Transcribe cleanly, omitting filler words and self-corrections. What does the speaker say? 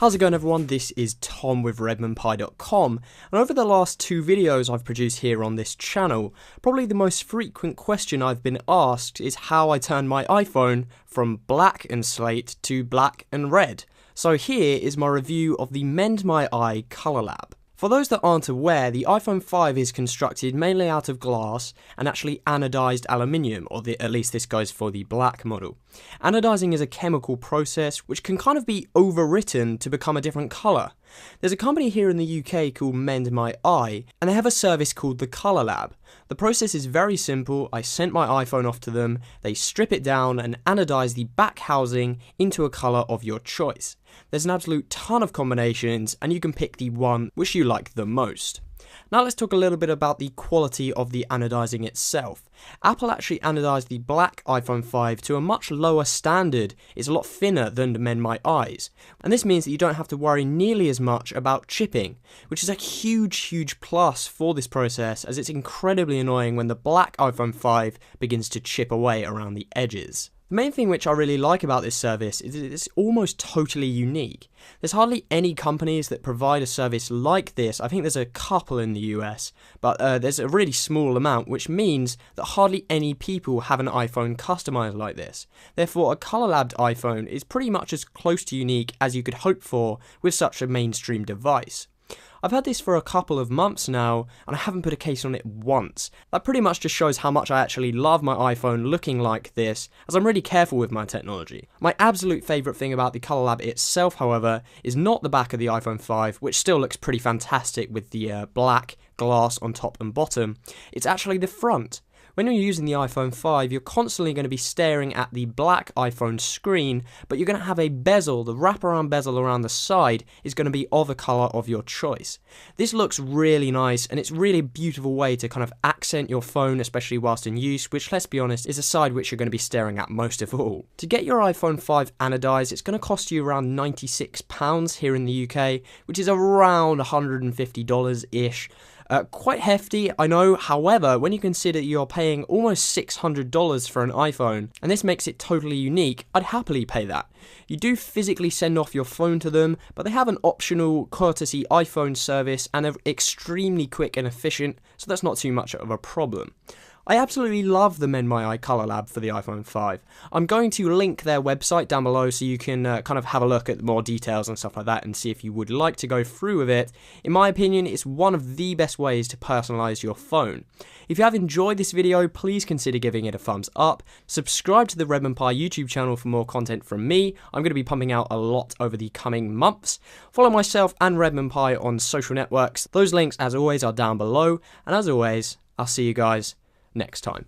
How's it going, everyone? This is Tom with redmondpie.com, and over the last two videos I've produced here on this channel, probably the most frequent question I've been asked is how I turn my iPhone from black and slate to black and red. So here is my review of the Mend My Eye Colour Lab. For those that aren't aware, the iPhone 5 is constructed mainly out of glass and actually anodized aluminium, or at least this goes for the black model. Anodizing is a chemical process which can kind of be overwritten to become a different colour. There's a company here in the UK called Mend My Eye, and they have a service called the Colour Lab. The process is very simple. I sent my iPhone off to them, they strip it down and anodize the back housing into a colour of your choice. There's an absolute ton of combinations and you can pick the one which you like the most. Now let's talk a little bit about the quality of the anodizing itself. Apple actually anodized the black iPhone 5 to a much lower standard. It's a lot thinner than the Mend My Eyes, and this means that you don't have to worry nearly as much about chipping, which is a huge plus for this process, as it's incredibly annoying when the black iPhone 5 begins to chip away around the edges. The main thing which I really like about this service is that it's almost totally unique. There's hardly any companies that provide a service like this. I think there's a couple in the US, but there's a really small amount, which means that hardly any people have an iPhone customized like this. Therefore, a colour-labbed iPhone is pretty much as close to unique as you could hope for with such a mainstream device. I've had this for a couple of months now, and I haven't put a case on it once. That pretty much just shows how much I actually love my iPhone looking like this, as I'm really careful with my technology. My absolute favourite thing about the Colour Lab itself, however, is not the back of the iPhone 5, which still looks pretty fantastic with the black glass on top and bottom. It's actually the front. When you're using the iPhone 5, you're constantly going to be staring at the black iPhone screen, but you're going to have a bezel. The wraparound bezel around the side is going to be of a colour of your choice. This looks really nice, and it's really a beautiful way to kind of accent your phone, especially whilst in use, which, let's be honest, is a side which you're going to be staring at most of all. To get your iPhone 5 anodized, it's going to cost you around £96 here in the UK, which is around $150-ish. Quite hefty, I know. However, when you consider you're paying almost $600 for an iPhone, and this makes it totally unique, I'd happily pay that. You do physically send off your phone to them, but they have an optional courtesy iPhone service and are extremely quick and efficient, so that's not too much of a problem. I absolutely love the Mend My Eye Colour Lab for the iPhone 5. I'm going to link their website down below so you can kind of have a look at more details and stuff like that and see if you would like to go through with it. In my opinion, it's one of the best ways to personalise your phone. If you have enjoyed this video, please consider giving it a thumbs up. Subscribe to the Redmond Pie YouTube channel for more content from me. I'm going to be pumping out a lot over the coming months. Follow myself and Redmond Pie on social networks. Those links, as always, are down below. And as always, I'll see you guys next time.